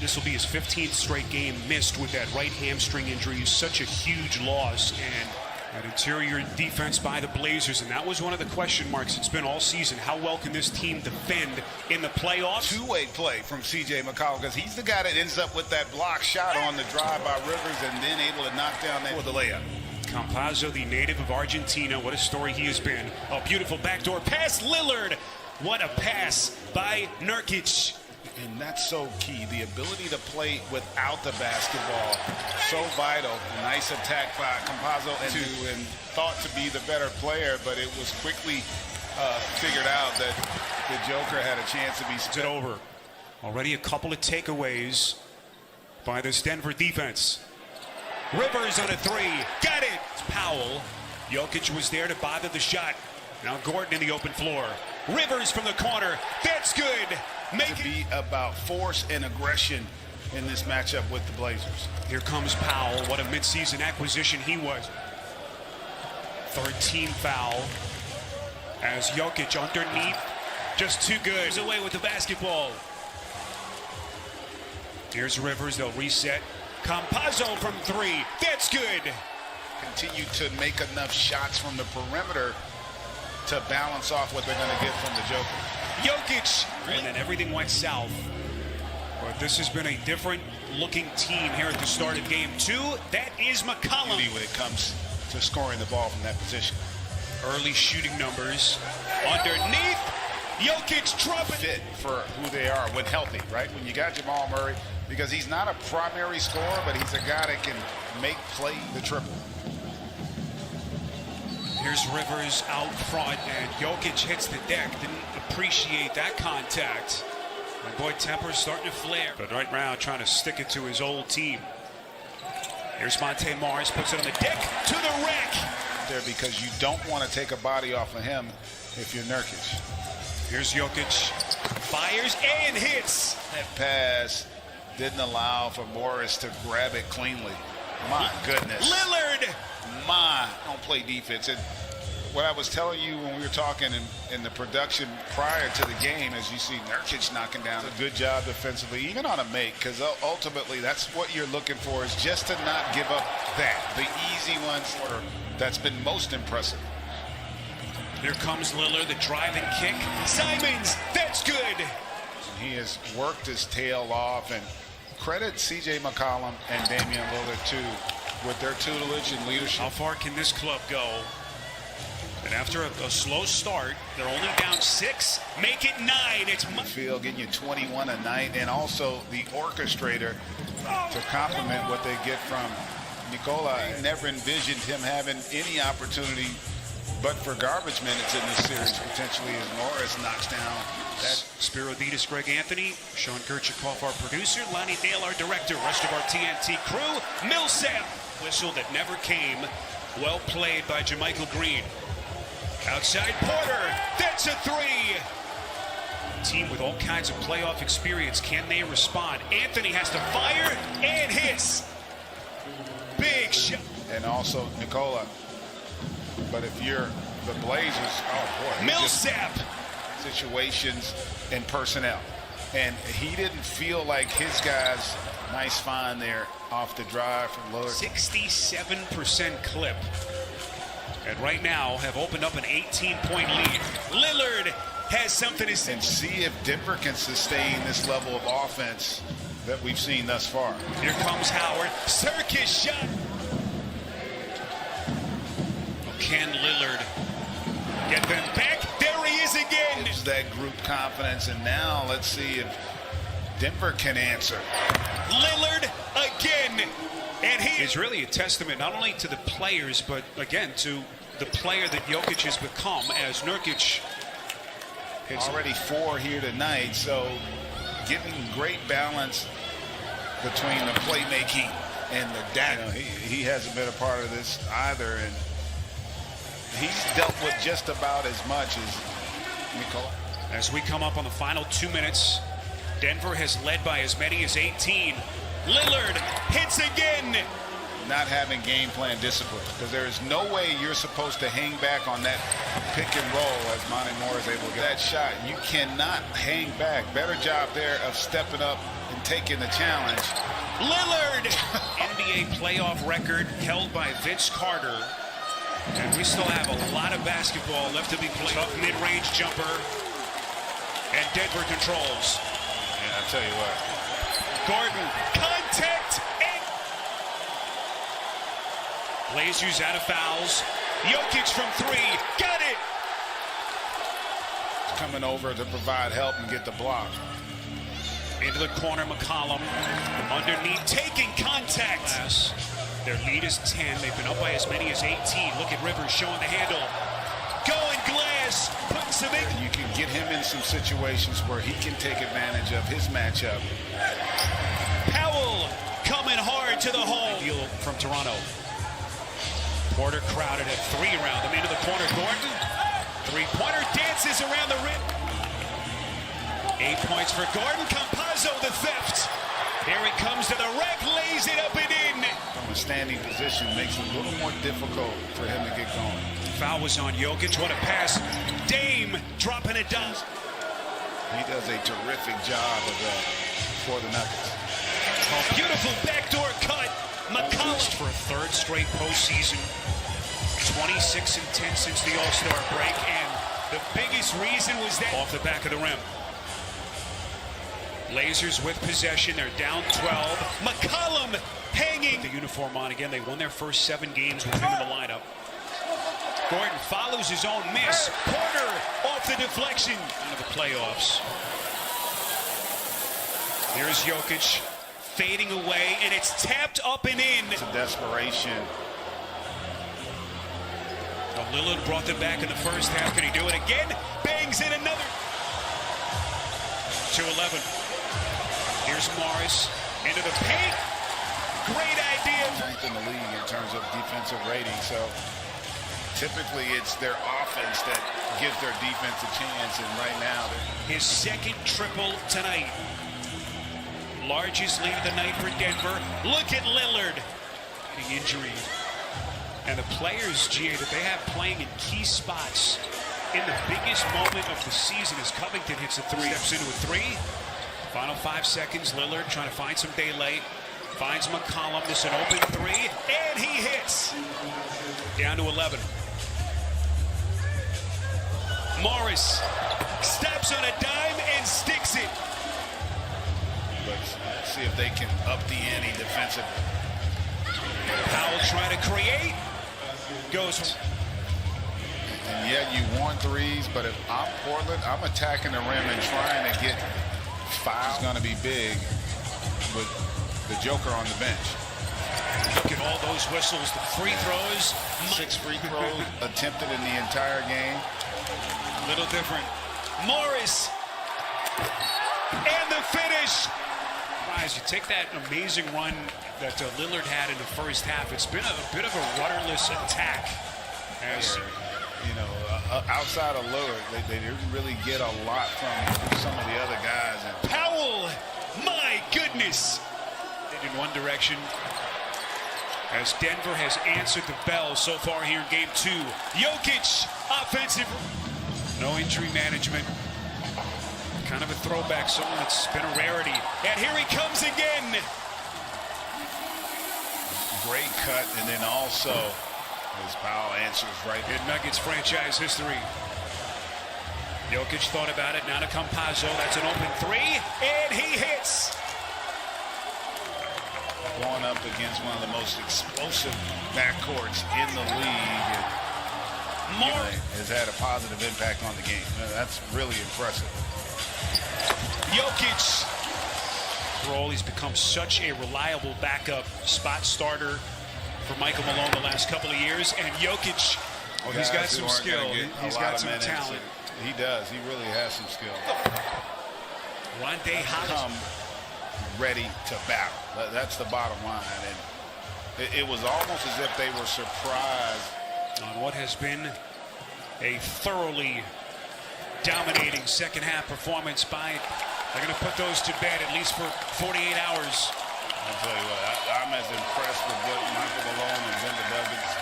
This will be his 15th straight game missed with that right hamstring injury. Such a huge loss, and that interior defense by the Blazers, and that was one of the question marks it's been all season. How well can this team defend in the playoffs? Two-way play from C.J. McCollum, because he's the guy that ends up with that block shot on the drive by Rivers and then able to knock down that for the layup. Campazzo, the native of Argentina, what a story he has been. A beautiful backdoor pass, Lillard. What a pass by Nurkic. And that's so key, the ability to play without the basketball. So vital. Nice attack by Campazzo and thought to be the better player, but it was quickly figured out that the Joker had a chance to be stood over. Already a couple of takeaways by this Denver defense. Rivers on a three. Got it. It's Powell. Jokic was there to bother the shot. Now Gordon in the open floor. Rivers from the corner. That's good. Make it be about force and aggression in this matchup with the Blazers. Here comes Powell. What a midseason acquisition he was. 13 foul as Jokic underneath. Just too good. He's away with the basketball. Here's Rivers. They'll reset. Campazzo from three. That's good. Continue to make enough shots from the perimeter to balance off what they're going to get from the Joker. Jokic, and then everything went south. But this has been a different looking team here at the start of game two. That is McCollum. When it comes to scoring the ball from that position. Early shooting numbers. Underneath, Jokic trumpet. Fit for who they are when healthy, right? When you got Jamal Murray, because he's not a primary scorer, but he's a guy that can make the triple. Here's Rivers out front, and Jokic hits the deck. Didn't appreciate that contact. My boy Temper's starting to flare. But right now, trying to stick it to his old team. Here's Monte Morris, puts it on the deck, to the rack. There, because you don't want to take a body off of him if you're Nurkic. Here's Jokic, fires and hits. That pass didn't allow for Morris to grab it cleanly. My goodness. Lillard. Don't play defense. And what I was telling you when we were talking in the production prior to the game, as you see Nurkic knocking down a good job defensively, even on a make, because ultimately that's what you're looking for, is just to not give up the easy ones. That's been most impressive. Here comes Lillard, the driving kick. Simons, that's good. He has worked his tail off, and credit C.J. McCollum and Damian Lillard too, with their tutelage and leadership. How far can this club go? And after a slow start, they're only down 6. Make it 9. It's field getting you 21 a night, and also the orchestrator to complement what they get from Nikola. I never envisioned him having any opportunity but for garbage minutes in this series, potentially, as Morris knocks down that. Spiro Ditas, Greg Anthony, Sean Kirchikoff, our producer, Lonnie Dale, our director, rest of our TNT crew. Millsap, whistle that never came. Well played by JaMychal Green. Outside Porter, that's a three. Team with all kinds of playoff experience. Can they respond? Anthony has to fire and hits. Big shot. And also Nikola. But if you're the Blazers, oh boy. Millsap. Situations and personnel. And he didn't feel like his guys, nice find there off the drive from Lillard. 67% clip. And right now have opened up an 18-point lead. Lillard has something to say. And see if Denver can sustain this level of offense that we've seen thus far. Here comes Howard. Circus shot. Can Lillard get them back? There he is again. It's that group confidence, and now let's see if Denver can answer. Lillard again. And he is really a testament not only to the players, but again to the player that Jokic has become as Nurkic hits already 4 here tonight, so getting great balance between the playmaking and the data. He hasn't been a part of this either, and he's dealt with just about as much as Nikola. As we come up on the final 2 minutes, Denver has led by as many as 18. Lillard hits again. Not having game plan discipline, because there is no way you're supposed to hang back on that pick and roll as Monte Morris is able to get that shot. You cannot hang back. Better job there of stepping up and taking the challenge. Lillard! NBA playoff record held by Vince Carter. And we still have a lot of basketball left to be played. Tough mid-range jumper. And Denver controls. Yeah, I'll tell you what. Gordon, contact, and Blazers out of fouls. Jokic from three, got it! Coming over to provide help and get the block. Into the corner, McCollum. Underneath, taking contact. Their lead is 10. They've been up by as many as 18. Look at Rivers showing the handle. Going glass, putting some in. You can get him in some situations where he can take advantage of his matchup. Powell coming hard to the hole. Deal from Toronto. Porter crowded at three around them. Into the corner, Gordon. Three-pointer dances around the rim. 8 points for Gordon. Campazzo, the theft. Here he comes to the rack, lays it up and in. From a standing position, makes it a little more difficult for him to get going. Foul was on Jokic. What a pass. Dame dropping it down. He does a terrific job of that for the Nuggets. Oh, beautiful backdoor cut. McCollum for a third straight postseason. 26 and 10 since the All-Star break, and the biggest reason was that off the back of the rim. Blazers with possession. They're down 12. McCollum hanging the uniform on again. They won their first 7 games with him in the lineup. Gordon follows his own miss. Porter off the deflection into the playoffs. Here's Jokic fading away, and it's tapped up and in. It's a desperation. Now Lillard brought them back in the first half. Can he do it again? Bangs in another. 2-11. Here's Morris into the paint. Great idea. Ninth in the league in terms of defensive rating. So typically it's their offense that gives their defense a chance. And right now, his second triple tonight. Largest lead of the night for Denver. Look at Lillard. The injury. And the players, GA, that they have playing in key spots in the biggest moment of the season as Covington hits a three. Steps into a three. Final 5 seconds. Lillard trying to find some daylight. Finds McCollum. This is an open three. And he hits. Down to 11. Morris steps on a dime and sticks it. let's see if they can up the ante defensively. Powell trying to create. Goes. And yet you want threes, but if I'm Portland, I'm attacking the rim and trying to get fouls. Going to be big with the Joker on the bench. Look at all those whistles, the free throws. 6 free throws attempted in the entire game. A little different. Morris. And the finish. Guys, you take that amazing run that Lillard had in the first half. It's been a bit of a rudderless attack. As you know, outside of Lillard, they didn't really get a lot from some of the other guys. And Powell, my goodness. In one direction. As Denver has answered the bell so far here in game 2. Jokic, offensive. No injury management. Kind of a throwback, someone that's been a rarity. And here he comes again. Great cut, and then also as Powell answers right in Nuggets franchise history. Jokic thought about it. Now to Campazzo. That's an open three. And he hits. Going up against one of the most explosive backcourts in the league. Has had a positive impact on the game. That's really impressive. Jokic. Role, he's become such a reliable backup spot starter for Michael Malone the last couple of years. And Jokic, he's got some skill. He's got some talent. He does. He really has some skill. Rondae Hollis. Ready to battle. That's the bottom line. And it was almost as if they were surprised on what has been a thoroughly dominating second half performance by. They're going to put those to bed at least for 48 hours. I'll tell you what, I'm as impressed with what Michael Malone and Denver Nuggets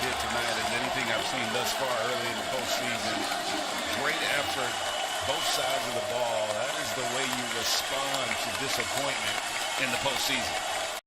did tonight as anything I've seen thus far early in the postseason. Great effort both sides of the ball. That is the way you respond to disappointment in the postseason.